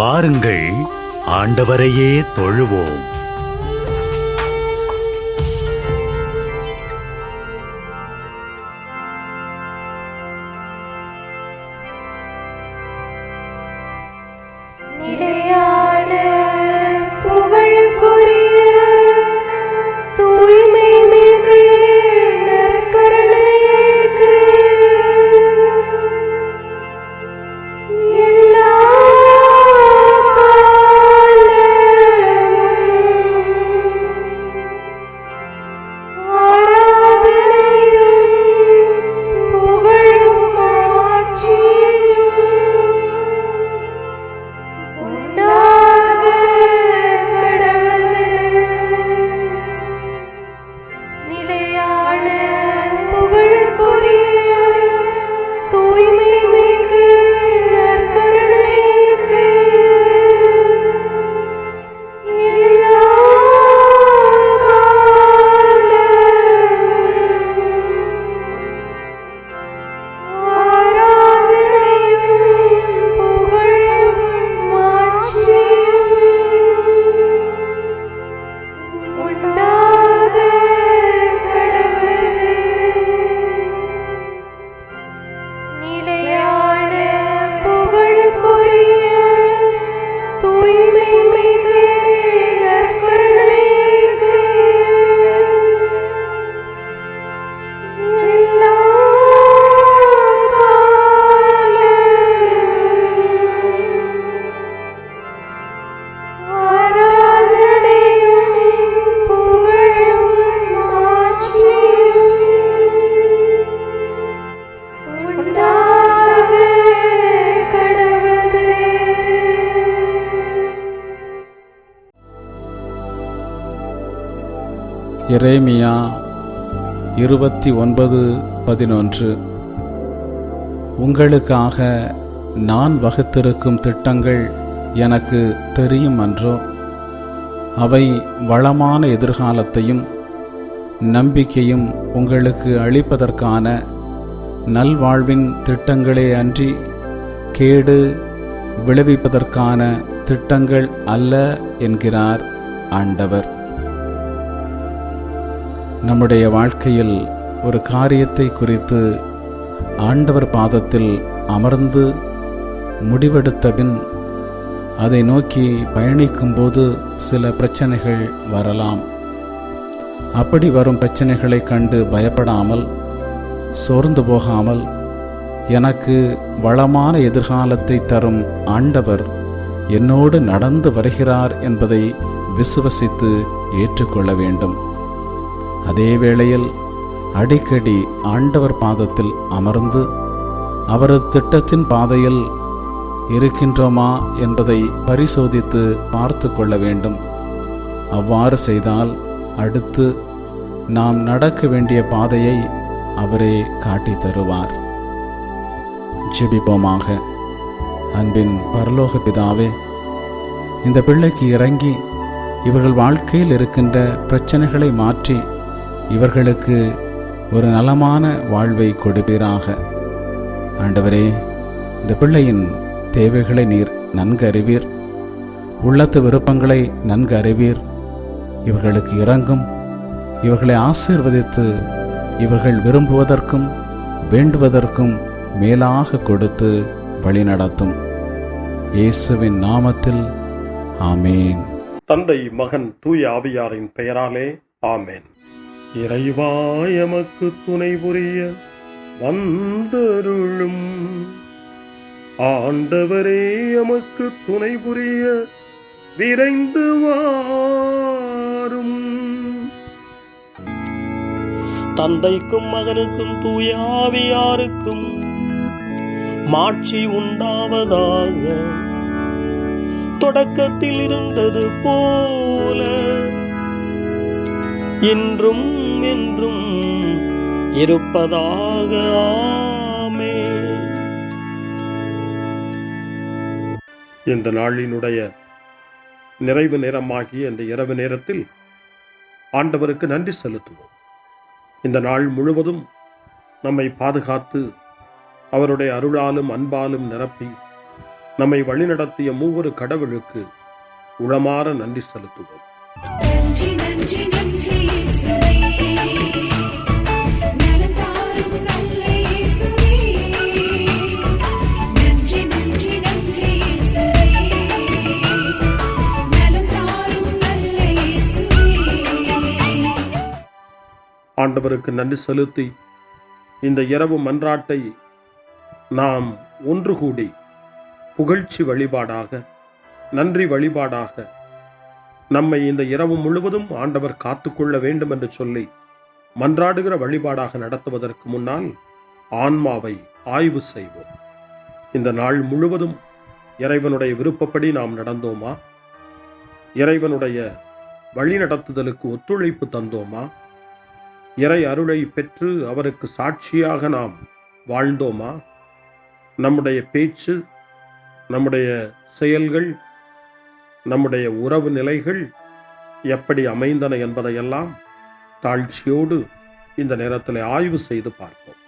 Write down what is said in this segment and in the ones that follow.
வாருங்கள், ஆண்டவரையே தொழுவோம். எரேமியா 29:11. உங்களுக்காக நான் வகுத்திருக்கும் திட்டங்கள் எனக்கு தெரியும் அன்றோ? அவை வளமான எதிர்காலத்தையும் நம்பிக்கையும் உங்களுக்கு அளிப்பதற்கான நல்வாழ்வின் திட்டங்களே அன்றி கேடு விளைவிப்பதற்கான திட்டங்கள் அல்ல என்கிறார் ஆண்டவர். நம்முடைய வாழ்க்கையில் ஒரு காரியத்தை குறித்து ஆண்டவர் பாதத்தில் அமர்ந்து முடிவெடுத்த பின் அதை நோக்கி பயணிக்கும்போது சில பிரச்சனைகள் வரலாம். அப்படி வரும் பிரச்சனைகளை கண்டு பயப்படாமல் சோர்ந்து போகாமல், எனக்கு வளமான எதிர்காலத்தை தரும் ஆண்டவர் என்னோடு நடந்து வருகிறார் என்பதை விசுவசித்து ஏற்றுக்கொள்ள வேண்டும். அதே வேளையில் அடிக்கடி ஆண்டவர் பாதத்தில் அமர்ந்து அவரது திட்டத்தின் பாதையில் இருக்கின்றோமா என்பதை பரிசோதித்து பார்த்து கொள்ள வேண்டும். அவ்வாறு செய்தால் அடுத்து நாம் நடக்க வேண்டிய பாதையை அவரே காட்டி தருவார். ஜெபிப்போமாக. அன்பின் பரலோக பிதாவே, இந்த பிள்ளைக்கு இறங்கி இவர்கள் வாழ்க்கையில் இருக்கின்ற பிரச்சனைகளை மாற்றி இவர்களுக்கு ஒரு நலமான வாழ்வை கொடுப்பீராக. ஆண்டவரே, இந்த பிள்ளையின் தேவைகளை நீர் நன்கு அறிவீர், உள்ளத்து விருப்பங்களை நன்கு அறிவீர். இவர்களுக்கு இறங்கும், இவர்களை ஆசீர்வதித்து இவர்கள் விரும்புவதற்கும் வேண்டுவதற்கும் மேலாக கொடுத்து வழிநடத்தும். இயேசுவின் நாமத்தில் ஆமேன். தந்தை, மகன், தூய ஆவியாரின் பெயராலே ஆமேன். இறைவா எமக்கு துணை புரிய வந்தருளும், ஆண்டவரே எமக்கு துணை புரிய விரைந்து வாரும். தந்தைக்கும் மகனுக்கும் தூய ஆவியாருக்கும் மாட்சி உண்டாவதாக. தொடக்கத்தில் இருந்தது போல என்றும் என்றும் இருப்பதாக. ஆமென். இந்த நாளினுடைய நிறைவு நேரமாகிய இந்த இரவு நேரத்தில் ஆண்டவருக்கு நன்றி செலுத்துவோம். இந்த நாள் முழுவதும் நம்மை பாதுகாத்து அவருடைய அருளாலும் அன்பாலும் நிரப்பி நம்மை வழிநடத்திய மூவொரு கடவுளுக்கு உளமாற நன்றி செலுத்துவோம். நன்றி நன்றி நன்றி இயேசுவே, நலம் தாரும் நல்ல இயேசுவே. நன்றி நன்றி நன்றி இயேசுவே, நலம் தாரும் நல்ல இயேசுவே. ஆண்டவருக்கு நன்றி செலுத்தி இந்த இரவு மன்றாட்டை நாம் ஒன்று கூடி புகழ்ச்சி வழிபாடாக, நன்றி வழிபாடாக நம்மை இந்த இரவு முழுவதும் ஆண்டவர் காத்துக்கொள்ள வேண்டும் என்று சொல்லி மன்றாடுகிற வழிபாடாக நடத்துவதற்கு முன்னால் ஆன்மாவை ஆய்வு செய்வோம். இந்த நாள் முழுவதும் இறைவனுடைய விருப்பப்படி நாம் நடந்தோமா? இறைவனுடைய வழிநடத்துதலுக்கு ஒத்துழைப்பு தந்தோமா? இறை அருளை பெற்று அவருக்கு சாட்சியாக நாம் வாழ்ந்தோமா? நம்முடைய பேச்சு, நம்முடைய செயல்கள், நம்முடைய உறவு நிலைகள் எப்படி அமைந்தன என்பதையெல்லாம் தாழ்ச்சியோடு இந்த நேரத்தில் ஆய்வு செய்து பார்ப்போம்.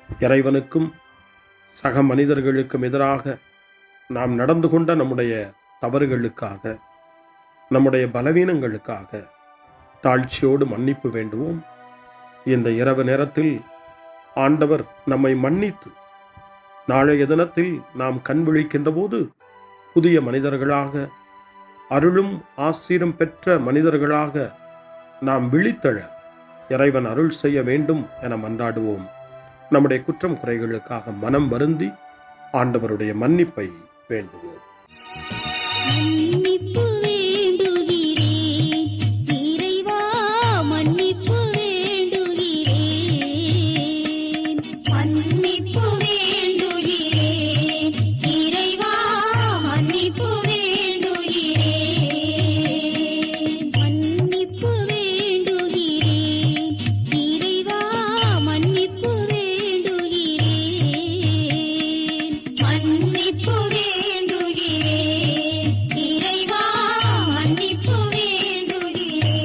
இறைவனுக்கும் சக மனிதர்களுக்கும் எதிராக நாம் நடந்து கொண்ட நம்முடைய தவறுகளுக்காக, நம்முடைய பலவீனங்களுக்காக தாழ்ச்சியோடு மன்னிப்பு வேண்டுவோம். இந்த இரவு நேரத்தில் ஆண்டவர் நம்மை மன்னித்து நாளைய தினத்தில் நாம் கண் விழிக்கின்ற போது புதிய மனிதர்களாக, அருளும் ஆசீரும் பெற்ற மனிதர்களாக நாம் விழித்தெழ இறைவன் அருள் செய்ய வேண்டும் என மன்றாடுவோம். நம்முடைய குற்றம் குறைகளுக்காக மனம் வருந்தி ஆண்டவருடைய மன்னிப்பை வேண்டுவோம். மன்னிப்பு வேண்டுகிறேன் இறைவா, மன்னிப்பு வேண்டுகிறேன். மன்னிப்பு வேண்டுகிறேன் இறைவா, மன்னிப்பு வேண்டுகிறேன். மன்னிப்பு வேண்டுகிறேன் இறைவா, மன்னிப்பு வேண்டுகிறேன். மன்னிப்பு வேண்டுகிறேன் இறைவா, மன்னிப்பு வேண்டுகிறேன்.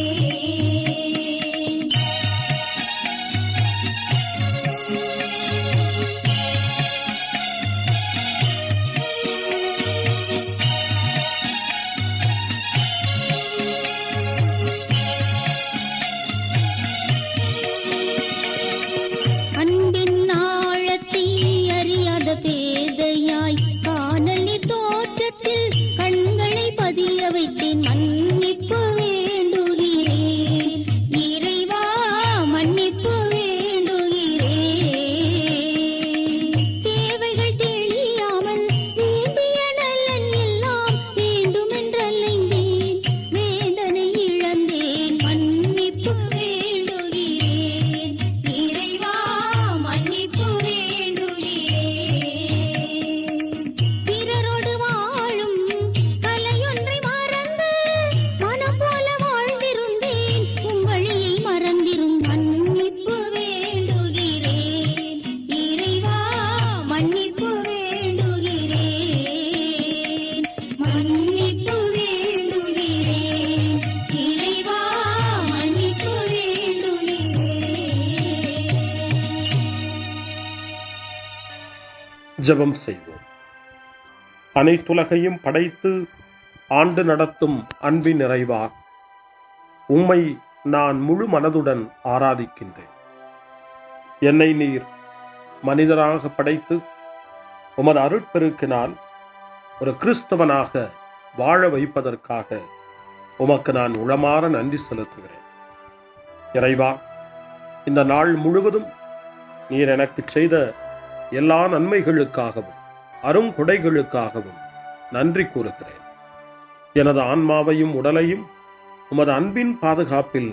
அன்பின் ஆழத்தை அறியாத பேதையாய் காணலில் தோற்றத்தில் கண்களை பதிய வைத்தேன். மன்னிப்பு வேண்டுகிறேன் இறைவா, மன்னிப்பு வேண்டுகிறேன். தேவைகள் தெரியாமல் வேண்டிய நலன் எல்லாம் வேண்டுமென்றலைந்தேன், வேதனை இழந்தேன். மன்னிப்பு வேண்டுகிறேன் இறைவா, மன்னிப்பு வேண்டுகிறேன். பிறரோடு வாழும் கலையொன்றை மறந்து மனம் போல வாழ்ந்திருந்தேன், உங்களியை மறந்திரும். மன்னிப்பு வேண்டுகிறேன் இறைவா, மன்னிப்பு வேண்டுகிறேன். மன்னிப்பு வேண்டுகிறேன் இறைவா, மன்னிப்பு வேண்டுகிறேன். ஜெபம் செய்வோம். அனைத்துலகையும் படைத்து ஆண்டு நடத்தும் அன்பின் நிறைவா, உம்மை நான் முழு மனதுடன் ஆராதிக்கின்றேன். என்னை நீர் மனிதராக படைத்து உமது அருட்பெருக்கினால் ஒரு கிறிஸ்தவனாக வாழ வைப்பதற்காக உமக்கு நான் உளமாற நன்றி செலுத்துகிறேன். இறைவா, இந்த நாள் முழுவதும் நீர் எனக்கு செய்த எல்லா நன்மைகளுக்காகவும் அருங்கொடைகளுக்காகவும் நன்றி கூறுகிறேன். எனது ஆன்மாவையும் உடலையும் உமது அன்பின் பாதுகாப்பில்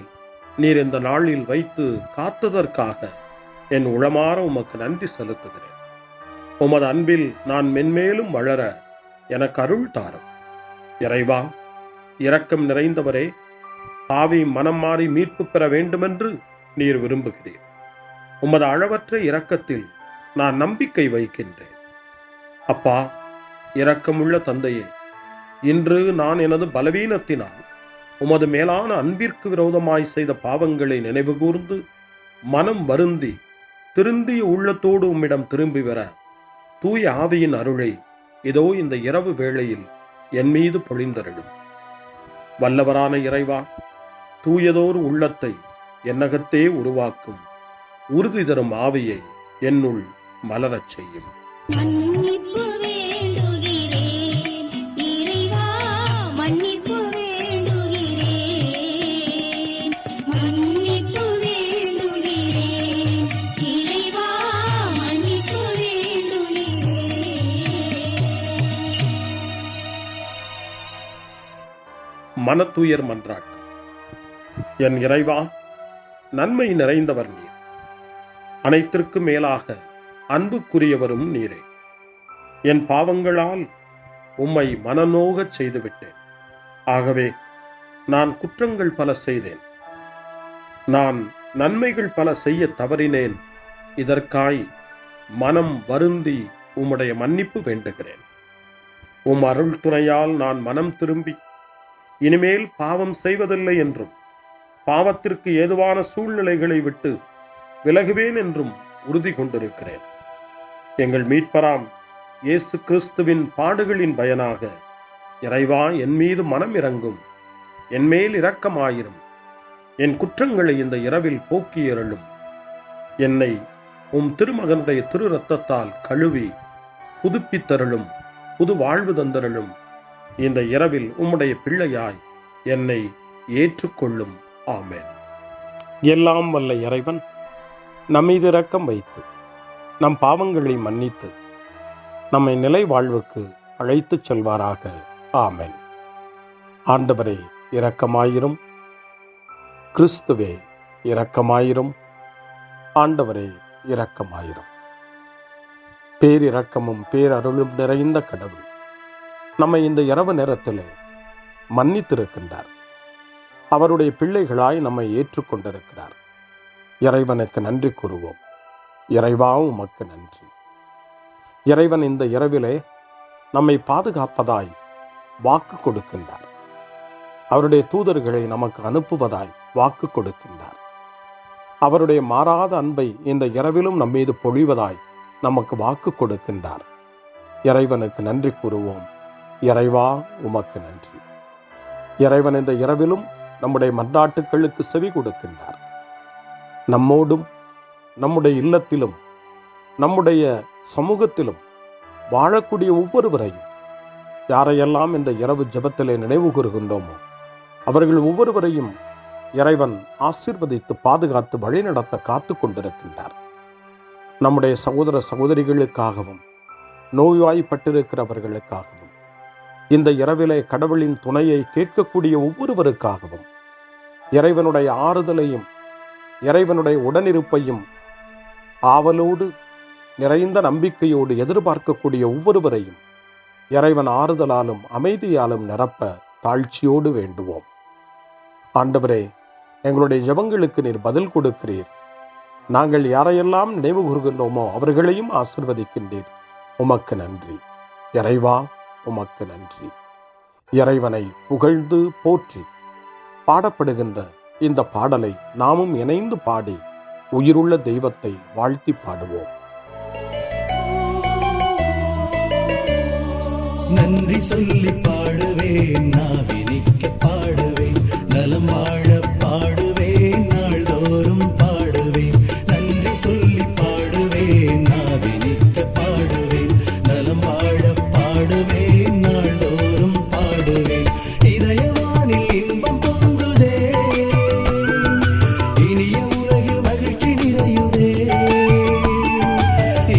நீர் இந்த நாளில் வைத்து காத்ததற்காக என் உளமாற உமக்கு நன்றி செலுத்துகிறேன். உமது அன்பில் நான் மென்மேலும் வளர எனக்கு அருள் தாரும். இறைவா, இரக்கம் நிறைந்தவரே, பாவி மனம் மாறி மீட்பு பெற வேண்டுமென்று நீர் விரும்புகிறீர். உமது அளவற்ற இரக்கத்தில் நான் நம்பிக்கை வைக்கின்றேன். அப்பா, இரக்கமுள்ள தந்தையே, இன்று நான் எனது பலவீனத்தினால் உமது மேலான அன்பிற்கு விரோதமாய் செய்த பாவங்களை நினைவு கூர்ந்து மனம் வருந்தி திருந்திய உள்ளத்தோடு உம்மிடம் திரும்பி வர தூய ஆவியின் அருளை இதோ இந்த இரவு வேளையில் என் மீது பொழிந்தருளும். வல்லவரான இறைவா, தூயதோர் உள்ளத்தை என்னகத்தே உருவாக்கும் உறுதி தரும் ஆவியை என்னுள் மலரச் செய்யும். மன்னிப்பு வேண்டுகிறேன் இறைவா, மன்னிப்பு வேண்டுகிறேன், மன்னிப்பு வேண்டுகிறேன் இறைவா, மன்னிப்பு வேண்டுகிறேன். மனத்துயர் மன்றாட்டு. என் இறைவா, நன்மை நிறைந்தவர் நீர், அனைத்திற்கும் மேலாக அன்புக்குரியவரும் நீரே. என் பாவங்களால் உம்மை மனநோகச் செய்துவிட்டேன். ஆகவே நான் குற்றங்கள் பல செய்தேன், நான் நன்மைகள் பல செய்ய தவறினேன். இதற்காய் மனம் வருந்தி உம்முடைய மன்னிப்பு வேண்டுகிறேன். உம் அருள் துணையால் நான் மனம் திரும்பி இனிமேல் பாவம் செய்வதில்லை என்றும் பாவத்திற்கு ஏதுவான சூழ்நிலைகளை விட்டு விலகுவேன் என்றும் உறுதி கொண்டிருக்கிறேன். எங்கள் மீட்பராம் இயேசு கிறிஸ்துவின் பாடுகளின் பயனாக இறைவா, என் மீது மனம் இறங்கும், என் மேல் இரக்கமாயிரும். என் குற்றங்களை இந்த இரவில் போக்கியருளும். என்னை உம் திருமகனுடைய திரு இரத்தத்தால் கழுவி புதுப்பித்தருளும், புது வாழ்வு தந்தருளும். இந்த இரவில் உம்முடைய பிள்ளையாய் என்னை ஏற்றுக்கொள்ளும். ஆமென். எல்லாம் வல்ல இறைவன் நம்மீது இரக்கம் வைத்து நம் பாவங்களை மன்னித்து நம்மை நிலை வாழ்வுக்கு அழைத்துச் செல்வாராக. ஆமென். ஆண்டவரே இரக்கமாயிரும். கிறிஸ்துவே இரக்கமாயிரும். ஆண்டவரே இரக்கமாயிரும். பேரிரக்கமும் பேரருளும் நிறைந்த கடவுள் நம்மை இந்த இரவு நேரத்திலே மன்னித்திருக்கின்றார். அவருடைய பிள்ளைகளாய் நம்மை ஏற்றுக்கொண்டிருக்கிறார். இறைவனுக்கு நன்றி கூறுவோம். இறைவா, உமக்கு நன்றி. இறைவன் இந்த இரவிலே நம்மை பாதுகாப்பதாய் வாக்கு கொடுக்கின்றார். அவருடைய தூதர்களை நமக்கு அனுப்புவதாய் வாக்கு கொடுக்கின்றார். அவருடைய மாறாத அன்பை இந்த இரவிலும் நம்மீது பொழிவதாய் நமக்கு வாக்கு கொடுக்கின்றார். இறைவனுக்கு நன்றி கூறுவோம். இறைவா, உமக்கு நன்றி. இறைவன் இந்த இரவிலும் நம்முடைய மன்றாட்டுக்களுக்கு செவி கொடுக்கின்றார். நம்மோடும் நம்முடைய இல்லத்திலும் நம்முடைய சமூகத்திலும் வாழக்கூடிய ஒவ்வொருவரையும், யாரையெல்லாம் இந்த இரவு ஜெபத்திலே நினைவு கூறுகின்றோமோ அவர்கள் ஒவ்வொருவரையும் இறைவன் ஆசீர்வதித்து பாதுகாத்து வழிநடத்த காத்து கொண்டிருக்கின்றார். நம்முடைய சகோதர சகோதரிகளுக்காகவும் நோய்வாய்ப்பட்டிருக்கிறவர்களுக்காகவும் இந்த இரவிலே கடவுளின் துணையை கேட்கக்கூடிய ஒவ்வொருவருக்காகவும் இறைவனுடைய ஆறுதலையும் இறைவனுடைய உடனிருப்பையும் ஆவலோடு நிறைந்த நம்பிக்கையோடு எதிர்பார்க்கக்கூடிய ஒவ்வொருவரையும் இறைவன் ஆறுதலாலும் அமைதியாலும் நிரப்ப தாழ்ச்சியோடு வேண்டுவோம். ஆண்டவரே, எங்களுடைய ஜெபங்களுக்கு நீர் பதில் கொடுக்கிறீர். நாங்கள் யாரையெல்லாம் நினைவு கூறுகின்றோமோ அவர்களையும் ஆசீர்வதிக்கின்றீர். உமக்கு நன்றி. இறைவா, உமக்கு நன்றி. இறைவனை புகழ்ந்து போற்றி பாடப்படுகின்ற இந்த பாடலை நாமும் இணைந்து பாடி உயிருள்ள தெய்வத்தை வாழ்த்தி பாடுவோம். நன்றி சொல்லி பாடுவேன், நாவினிக்க பாடுவேன், நலம் வாழ பாடுவேன், நாள்தோறும் பாடுவேன். நன்றி சொல்லி பாடுவேன், நாவினிக்க பாடுவேன், நலம் வாழ பாடுவேன், நாள்தோறும் பாடுவேன். இதயவானில் இன்பம் பொங்குதே, இனிய உலகில் மகிழ்ச்சி நிறையுதே.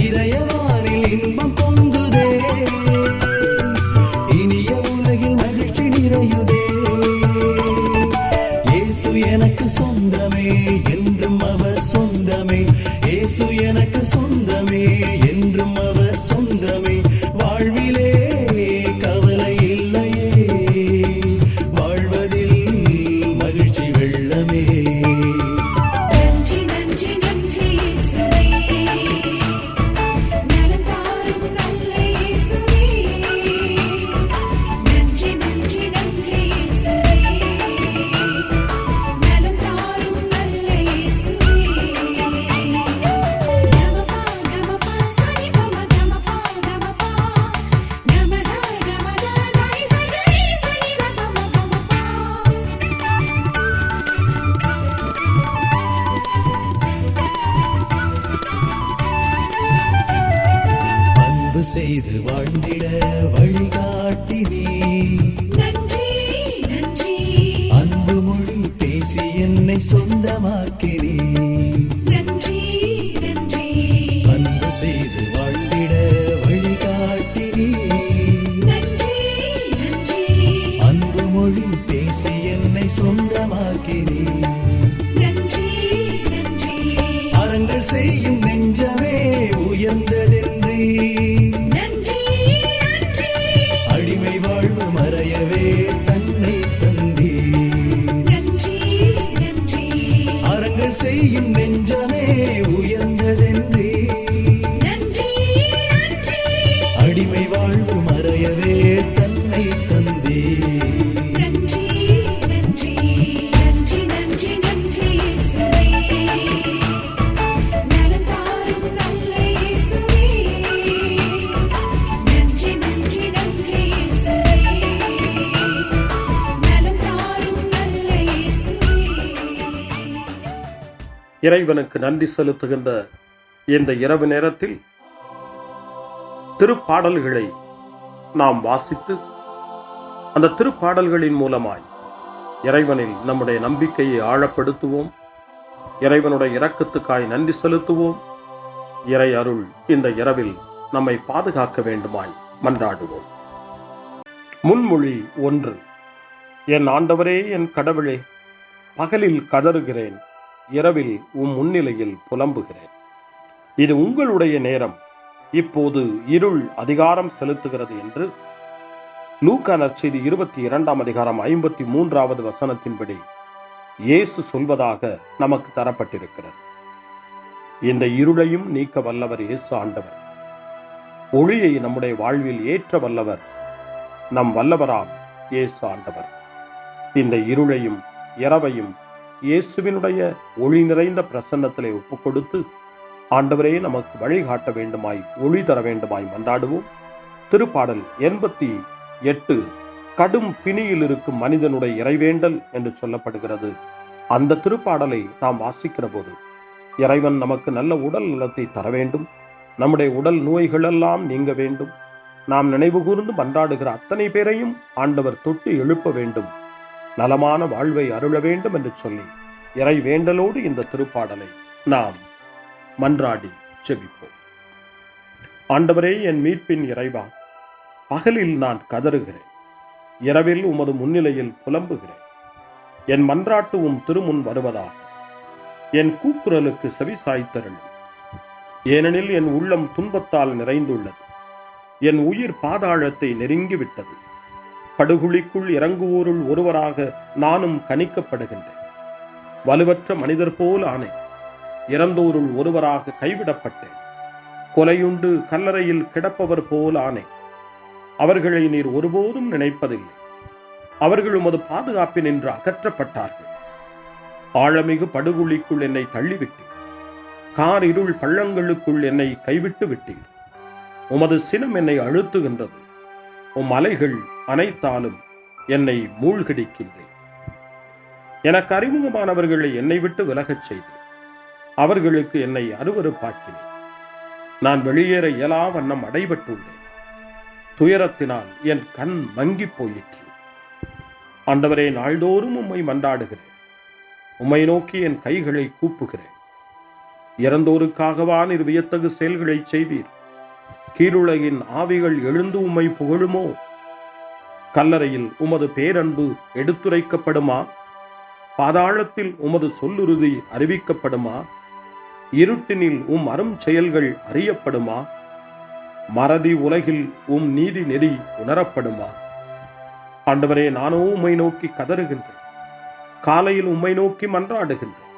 இதயவானில் இன்பம் பொங்குதே, இனிய உலகில் மகிழ்ச்சி நிறையுதே. இயேசு எனக்கு சொந்தமே, என்றும் அவர் சொந்தமே. இயேசு எனக்கு சொந்தமே, என்றும் அவர் சொந்தமே. வாழ்விலே வாழ்ந்திட வழிகாட்டினே. நன்றி நன்றி அன்பு மொழி பேசி என்னை சொந்தமாக்கினே. நன்றி நன்றி அன்பு செய்து வாழ்ந்திட வழிகாட்டினே. நன்றி நன்றி அன்பு மொழி பேசி என்னை சொந்தமாக்கினே. நன்றி நன்றி அறங்கள் செய்யும் நெஞ்சமே உயர்ந்ததென்றே. நன்றி நன்றி அடிமை வாழ்வு மறையவே தன்னை தந்தே. நன்றி நன்றி அறங்கள் செய்யும் நெஞ்சமே உயர்ந்ததென்றே. நன்றி நன்றி அடிமை வாழ்வு மறையவே தன்னை தந்தே. நன்றி நன்றி நன்றி நன்றி நன்றி இயேசுவே நலம் தாரும் நல்ல இயேசுவே நன்றி நன்றி நன்றி இயேசுவே நலம் தாரும் நல்ல இயேசுவே. இறைவனுக்கு நன்றி செலுத்துகின்ற இந்த இரவு நேரத்தில் திருப்பாடல்களை நாம் வாசித்து அந்த திருப்பாடல்களின் மூலமாய் இறைவனில் நம்முடைய நம்பிக்கையை ஆழப்படுத்துவோம். இறைவனுடைய இரக்கத்துக்காய் நன்றி செலுத்துவோம். இறை அருள் இந்த இரவில் நம்மை பாதுகாக்க வேண்டுமாய் மன்றாடுவோம். முன்மொழி 1. என் ஆண்டவரே, என் கடவுளே, பகலில் கதறுகிறேன், இரவில் முன்னிலையில் புலம்புகிறேன். இது உங்களுடைய நேரம், இப்போது இருள் அதிகாரம் செலுத்துகிறது என்று லூக்கா நற்செய்தி 22 வசனத்தின்படி இயேசு சொல்வதாக நமக்கு தரப்பட்டிருக்கிறது. இந்த இருளையும் நீக்க வல்லவர் இயேசு ஆண்டவர். ஒளியை நம்முடைய வாழ்வில் ஏற்ற வல்லவர் நம் வல்லவராம் இயேசு ஆண்டவர். இந்த இருளையும் இரவையும் இயேசுவினுடைய ஒளி நிறைந்த பிரசன்னத்திலே ஒப்புக் கொடுத்து ஆண்டவரே நமக்கு வழிகாட்ட வேண்டுமாய் ஒளி தர வேண்டுமாய் மன்றாடுவோம். திருப்பாடல் 88 கடும் பிணியில் இருக்கும் மனிதனுடைய இறைவேண்டல் என்று சொல்லப்படுகிறது. அந்த திருப்பாடலை நாம் வாசிக்கிற போது இறைவன் நமக்கு நல்ல உடல் நலத்தை தர வேண்டும், நம்முடைய உடல் நோய்கள் எல்லாம் நீங்க வேண்டும், நாம் நினைவு கூர்ந்து மன்றாடுகிற அத்தனை பேரையும் ஆண்டவர் தொட்டு எழுப்ப வேண்டும், நலமான வாழ்வை அருள வேண்டும் என்று சொல்லி இறை வேண்டலோடு இந்த திருப்பாடலை நாம் மன்றாடி செபிப்போம். ஆண்டவரே, என் மீட்பின் இறைவா, பகலில் நான் கதறுகிறேன், இரவில் உமது முன்னிலையில் புலம்புகிறேன். என் மன்றாட்டு திருமுன் வருவதாக என் கூக்குரலுக்கு செவி சாய்த்தருளும். ஏனெனில் என் உள்ளம் துன்பத்தால் நிறைந்துள்ளது, என் உயிர் பாதாளத்தை நெருங்கிவிட்டது. படுகுழிக்குள் இறங்குவோருள் ஒருவராக நானும் கணிக்கப்படுகின்றேன். வலுவற்ற மனிதர் போல் ஆனேன், இறந்தோருள் ஒருவராக கைவிடப்பட்டேன். கொலையுண்டு கல்லறையில் கிடப்பவர் போல் ஆனேன். அவர்களை நீர் ஒருபோதும் நினைப்பதில்லை. அவர்கள் உமது பாதுகாப்பினின்று அகற்றப்பட்டார்கள். ஆழமிகு படுகுழிக்குள் என்னை தள்ளிவிட்டீர், கார் இருள் பள்ளங்களுக்குள் என்னை கைவிட்டு விட்டீர். உமது சினம் என்னை அழுத்துகின்றது, உம் அலைகள் அனைத்தாலும் என்னை மூழ்கடிக்கின்றேன். எனக்கு அறிமுகமானவர்களை என்னை விட்டு விலகச் செய்தேன், அவர்களுக்கு என்னை அருவருப்பாக்கினேன். நான் வெளியேற இயலா வண்ணம் அடைபட்டுள்ளேன், துயரத்தினால் என் கண் மங்கி போயிற்று. ஆண்டவரே, நாள்தோறும் உம்மை மன்றாடுகிறேன், உம்மை நோக்கி என் கைகளை கூப்புகிறேன். இறந்தோருக்காகவா நீர் வியத்தகு செயல்களை செய்தீர்? கீழுலகின் ஆவிகள் எழுந்து உம்மை புகழுமோ? கல்லறையில் உமது பேரன்பு எடுத்துரைக்கப்படுமா? பாதாளத்தில் உமது சொல்லுறுதி அறிவிக்கப்படுமா? இருட்டினில் அரும் செயல்கள் அறியப்படுமா? மறதி உலகில் நீதி நெறி உணரப்படுமா? ஆண்டவரே, நானோ உம்மை நோக்கி கதறுகின்றேன், காலையில் உம்மை நோக்கி மன்றாடுகின்றேன்.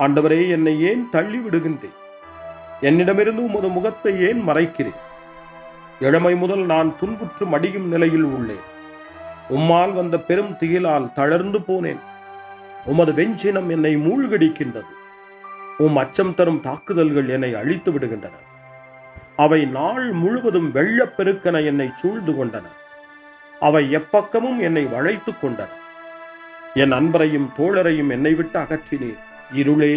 ஆண்டவரே, என்னை ஏன் தள்ளி விடுகின்றேன்? என்னிடமிருந்து உமது முகத்தை ஏன் மறைக்கிறேன்? இளமை முதல் நான் துன்புற்று மடியும் நிலையில் உள்ளேன். உம்மால் வந்த பெரும் திகிலால் தளர்ந்து போனேன். உமது வெஞ்சினம் என்னை மூழ்கடிக்கின்றது. அச்சம் தரும் தாக்குதல்கள் என்னை அழித்து விடுகின்றன. அவை நாள் முழுவதும் வெள்ளப்பெருக்கென என்னை சூழ்ந்து கொண்டன. அவை எப்பக்கமும் என்னை வளைத்துக் கொண்டன. என் அன்பரையும் தோழரையும் என்னை விட்டு அகற்றினீர். இருளே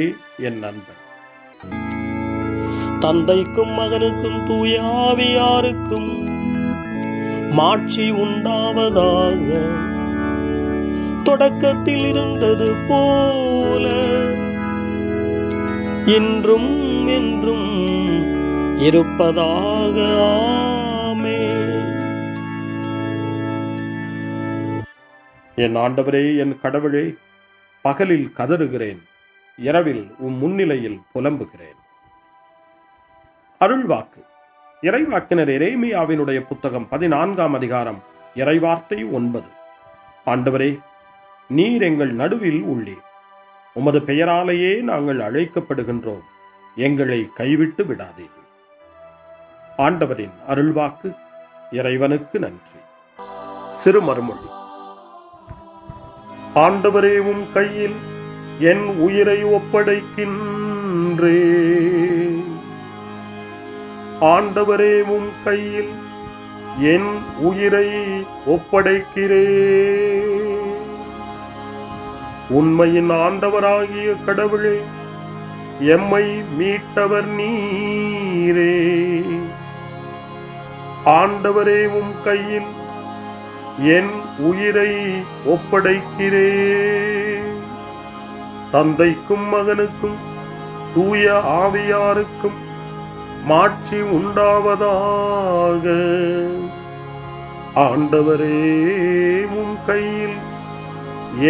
என் நண்பன். தந்தைக்கும் மகனுக்கும் தூய ஆவியாருக்கும் மாட்சி உண்டாவதாக. தொடக்கத்தில் இருந்தது போல இன்றும் என்றும் இருப்பதாக. ஆமென். என் ஆண்டவரே, என் கடவுளே, பகலில் கதறுகிறேன், இரவில் முன்னிலையில் புலம்புகிறேன். அருள்வாக்கு. இறைவாக்கினர் எரேமியாவினுடைய புத்தகம் 14ஆம் அதிகாரம் இறைவார்த்தை 9. ஆண்டவரே, நீர் எங்கள் நடுவில் உள்ளீர். உமது பெயராலேயே நாங்கள் அழைக்கப்படுகின்றோம். எங்களை கைவிட்டு விடாதீர்கள். ஆண்டவரின் அருள்வாக்கு. இறைவனுக்கு நன்றி. சிறுமறுமொழி. ஆண்டவரே, உம் கையில் என் உயிரை ஒப்படைக்கின்றேன். ஆண்டவரே, உம் கையில் என் உயிரை ஒப்படைக்கிறேன். உண்மையின் ஆண்டவராகிய கடவுளே, எம்மை மீட்டவர் நீரே. ஆண்டவரே, உம் கையில் என் உயிரை ஒப்படைக்கிறேன். தந்தைக்கும் மகனுக்கும் தூய ஆவியாருக்கும் மாட்சி உண்டாவதாக. ஆண்டவரே, உம் கையில்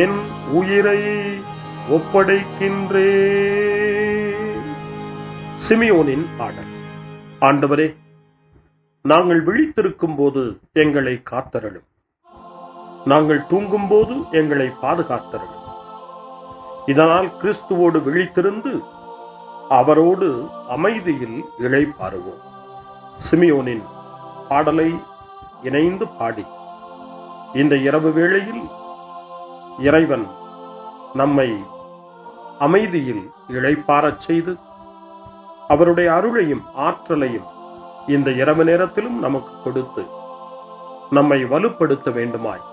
என் உயிரை ஒப்படைக்கின்றேன். சிமியோனின் பாடல். ஆண்டவரே, நாங்கள் விழித்திருக்கும் போது எங்களை காத்தருளும். நாங்கள் தூங்கும் போது எங்களை பாதுகாத்தருளும். இதனால் கிறிஸ்துவோடு விழித்திருந்து அவரோடு அமைதியில் இளைப்பாறுவோம். சிமியோனின் பாடலை இணைந்து பாடி இந்த இரவு வேளையில் இறைவன் நம்மை அமைதியில் இளைப்பாறச் செய்து அவருடைய அருளையும் ஆற்றலையும் இந்த இரவு நேரத்திலும் நமக்கு கொடுத்து நம்மை வலுப்படுத்த வேண்டுமாய்,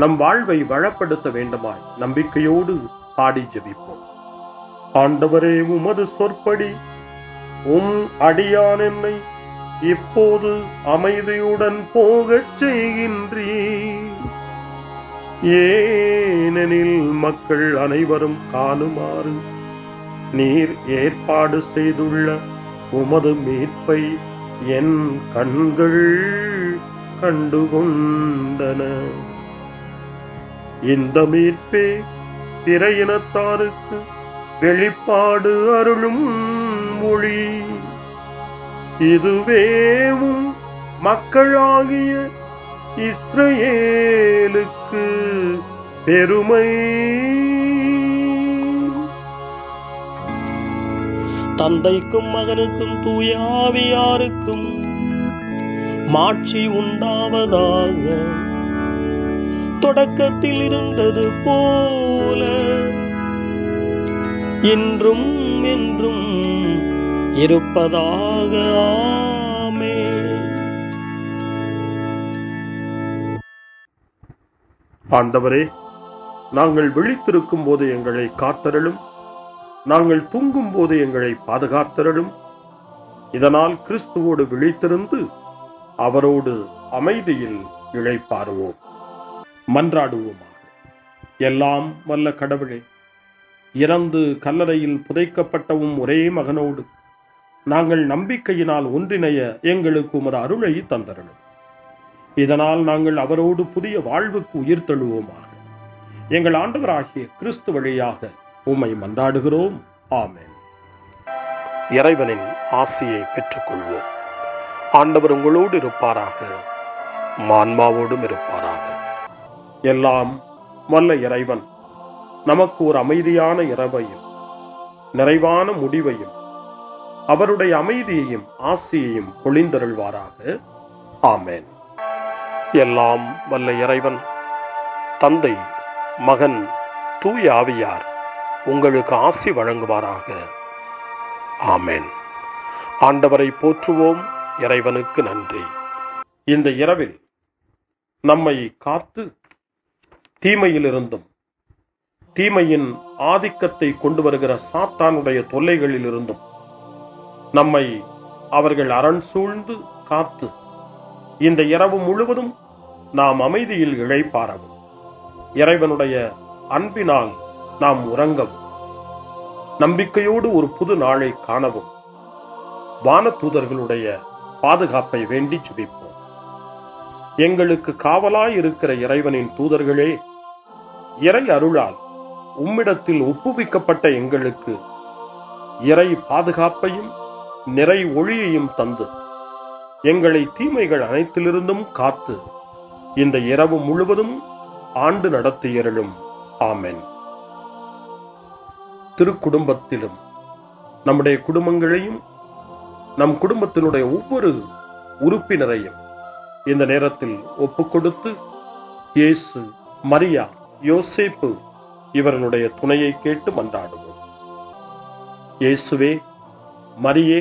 நம் வாழ்வை வளப்படுத்த வேண்டுமாய் நம்பிக்கையோடு பாடி ஜெபிப்போம். ஆண்டவரே, உமது சொற்படி உம் அடியான் என்னை இப்போது அமைதியுடன் போகச் செய்கின்றீர். ஏனெனில் மக்கள் அனைவரும் காணுமாறு நீர் ஏற்பாடு செய்துள்ள உமது மீட்பை என் கண்கள் கண்டுகொண்டன. இந்த மீட்பே பிற இனத்தாருக்கு வெளிப்பாடு அருளும் மொழி. இதுவேவும் மக்களாகிய இஸ்ரவேலுக்கு பெருமை. தந்தைக்கும் மகனுக்கும் தூய ஆவியாருக்கும் மாட்சி உண்டாவதாக. தொடக்கத்தில் இருந்தது போல இன்றும் என்றும் இருப்பதாக. ஆமென். ஆண்டவரே, நாங்கள் விழித்திருக்கும் போது எங்களை காத்தருளும். நாங்கள் தூங்கும் போது எங்களை பாதுகாத்தருளும். இதனால் கிறிஸ்துவோடு விழித்திருந்து அவரோடு அமைதியில் இளைப்பாறுவோம். மன்றாடுவோமாக. எல்லாம் வல்ல கடவுளே, இறந்து கல்லறையில் புதைக்கப்பட்டவும் ஒரே மகனோடு நாங்கள் நம்பிக்கையினால் ஒன்றிணைய எங்களுக்கு உமது அருளை தந்தருளும். இதனால் நாங்கள் அவரோடு புதிய வாழ்வுக்கு உயிர் தழுவோமாக. எங்கள் ஆண்டவராகிய கிறிஸ்து வழியாக உம்மை மன்றாடுகிறோம். ஆமென். இறைவனின் ஆசியை பெற்றுக்கொள்வோம். ஆண்டவர் உங்களோடு இருப்பாராக, ஆன்மாவோடும் இருப்பாராக. எல்லாம் வல்ல இறைவன் நமக்கு ஒரு அமைதியான இரவையும் நிறைவான முடிவையும் அவருடைய அமைதியையும் ஆசியையும் பொழிந்தருள்வாராக. ஆமென். எல்லாம் வல்ல இறைவன் தந்தை, மகன், தூய ஆவியார் உங்களுக்கு ஆசி வழங்குவாராக. ஆமென். ஆண்டவரை போற்றுவோம். இறைவனுக்கு நன்றி. இந்த இரவில் நம்மை காத்து தீமையிலிருந்தும் தீமையின் ஆதிக்கத்தை கொண்டு வருகிற சாத்தானுடைய தொல்லைகளிலிருந்தும் நம்மை அவர்கள் அரண் சூழ்ந்து காத்து இந்த இரவு முழுவதும் நாம் அமைதியில் இளைப்பாறவும், இறைவனுடைய அன்பினால் நாம் உறங்கவும், நம்பிக்கையோடு ஒரு புது நாளை காணவும் வானதூதர்களுடைய பாதுகாப்பை வேண்டி ஜெபிப்போம். எங்களுக்கு காவலாய் இருக்கிற இறைவனின் தூதர்களே, இறை அருளால் உம்மிடத்தில் ஒப்புவிக்கப்பட்ட எங்களுக்கு இறை பாதுகாப்பையும் நிறை ஒளியையும் தந்து எங்களை தீமைகள் அனைத்திலிருந்தும் காத்து இந்த இரவு முழுவதும் ஆண்டு நடத்தியருளும். ஆமென். திருக்குடும்பத்திலும் நம்முடைய குடும்பங்களையும் நம் குடும்பத்தினுடைய ஒவ்வொரு உறுப்பினரையும் இந்த நேரத்தில் ஒப்புக்கொடுத்து இயேசு, மரியா, யோசேப்பு இவர்களுடைய துணையை கேட்டு மன்றாடுவோம். இயேசுவே, மரியே,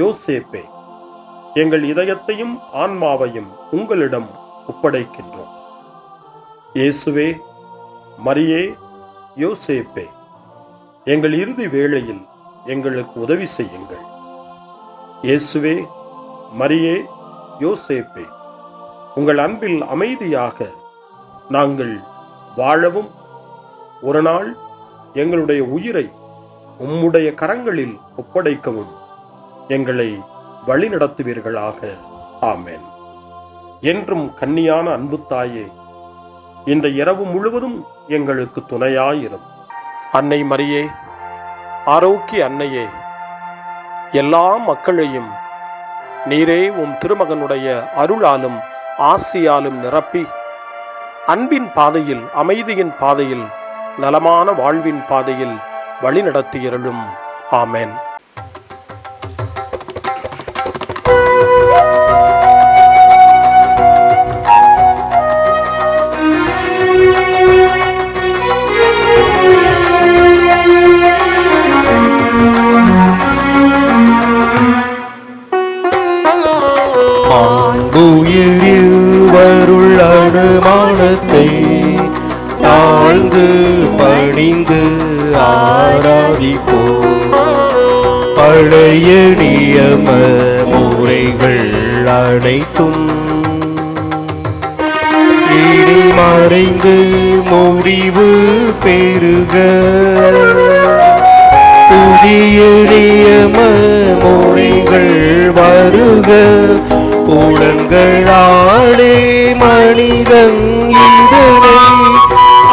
யோசேப்பே, எங்கள் இதயத்தையும் ஆன்மாவையும் உங்களிடம் ஒப்படைக்கின்றோம். இயேசுவே, மரியே, யோசேப்பே, எங்கள் இறுதி வேளையில் எங்களுக்கு உதவி செய்யுங்கள். இயேசுவே, மரியே, யோசேப்பே, உங்கள் அன்பில் அமைதியாக நாங்கள் வாழவும், ஒரு நாள் எங்களுடைய உயிரை உம்முடைய கரங்களில் ஒப்படைக்கவும் எங்களை வழிநடத்துவீர்களாக. ஆமென். என்றும் கன்னியான அன்பு தாயே, இந்த இரவு முழுவதும் எங்களுக்கு துணையாயிரும். அன்னை மரியே, ஆரோக்கிய அன்னையே, எல்லா மக்களையும் நீரே உம் திருமகனுடைய அருளாலும் ஆசியாலும் நிரப்பி அன்பின் பாதையில், அமைதியின் பாதையில், நலமான வாழ்வின் பாதையில் வழிநடத்தியருளும். ஆமென். மாண்புயிருவருள் அனுமானத்தை தாழ்ந்து பணிந்து ஆராதிப்போம். பழைய நியம முறைகள் அனைத்தும் இனி மறைந்து முடிவு பெறுக. புதிய நியம முறைகள் வருக. புலன்களாலே மனிதன் இதனை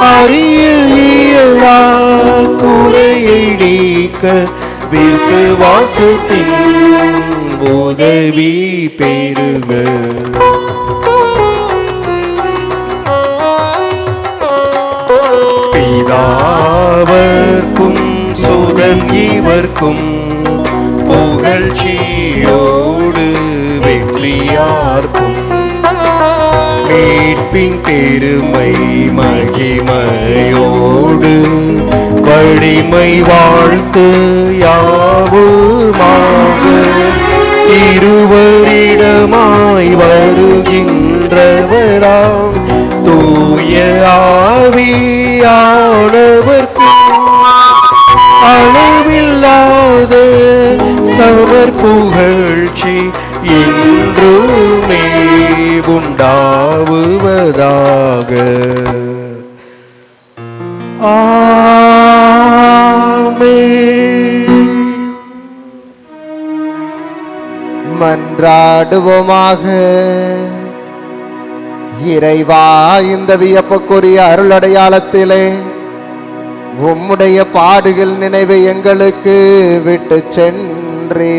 அறிய இயலா. குறையை நீக்க விசுவாசத்தின் உதவி பெறுக. பிதாவர்க்கும் சுதன் இவர்க்கும் புகழ்ச்சியோடு வெற்றியார்க்கும் மீட்பின் பெருமை மகிமையோடு வலிமை வாழ்த்து யாவுமாக இருவரிடமாய் வருகின்றவராம் தூய ஆவியானவர்க்கும் அளவில்லாத சமர் புகழ்ச்சி என்றுமே உண்டாவுவதாக. ஆமென். மன்றாடுவோமாக. இறைவா, இந்த வியப்புக்குரிய அருளடையாளத்திலே உம்முடைய பாடுகள் நினைவை எங்களுக்கு விட்டு சென்றே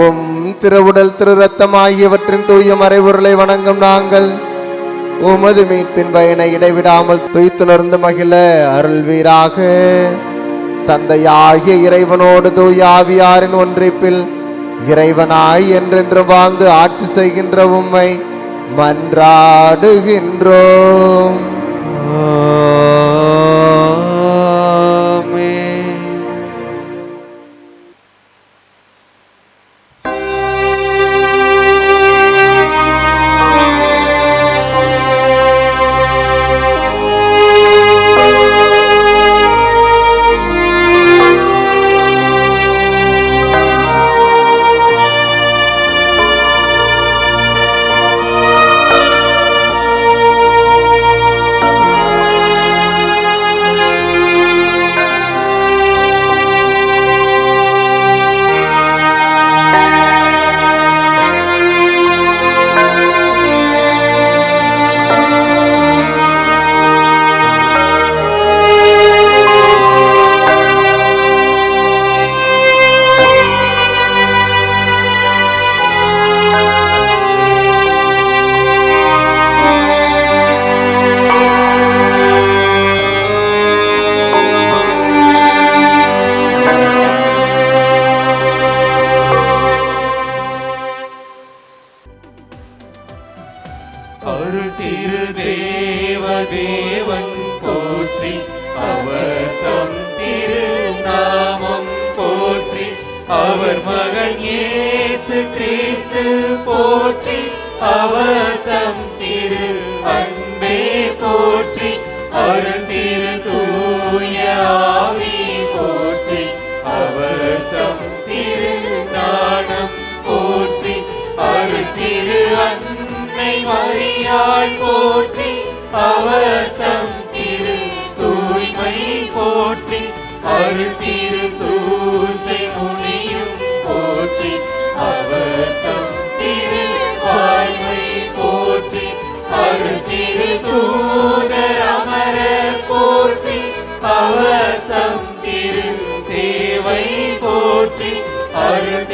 உம் திருவுடல் திரு ரத்தம் ஆகியவற்றின் தூய மறைபொருளை வணங்கும் நாங்கள் உமது மீட்பின் பயனை இடைவிடாமல் துய்த்துணர்ந்து மகிழ அருள்வீராக. தந்தையாகிய இறைவனோடு தூய ஆவியாரின் ஒன்றிப்பில் இறைவனாய் என்றென்று வாழ்ந்து ஆட்சி செய்கின்ற உம்மை மன்றாடுகின்றோம். அருள் திரு தேவன் போற்றி, அவர் தம் திரு நாமம் போற்றி, அவர் மகன் இயேசு கிறிஸ்து போற்றி, அவர் தம் திரு அன்பே போற்றி, அருள் திரு தூய ஆவி போற்றி, அவர் தம் திரு ஞானம் போற்றி, அருள் திரு அன்னை மரியாள் போற்றி, அவர் தம் திரு தூய்மை போற்றி, அருள் திரு சூசை முனியும் போற்றி, அவர் தம் திரு வாய்மை போற்றி, அருள் திரு தூதர் அமரர் போற்றி, அவர் தம் திரு சேவை போற்றி, அருள்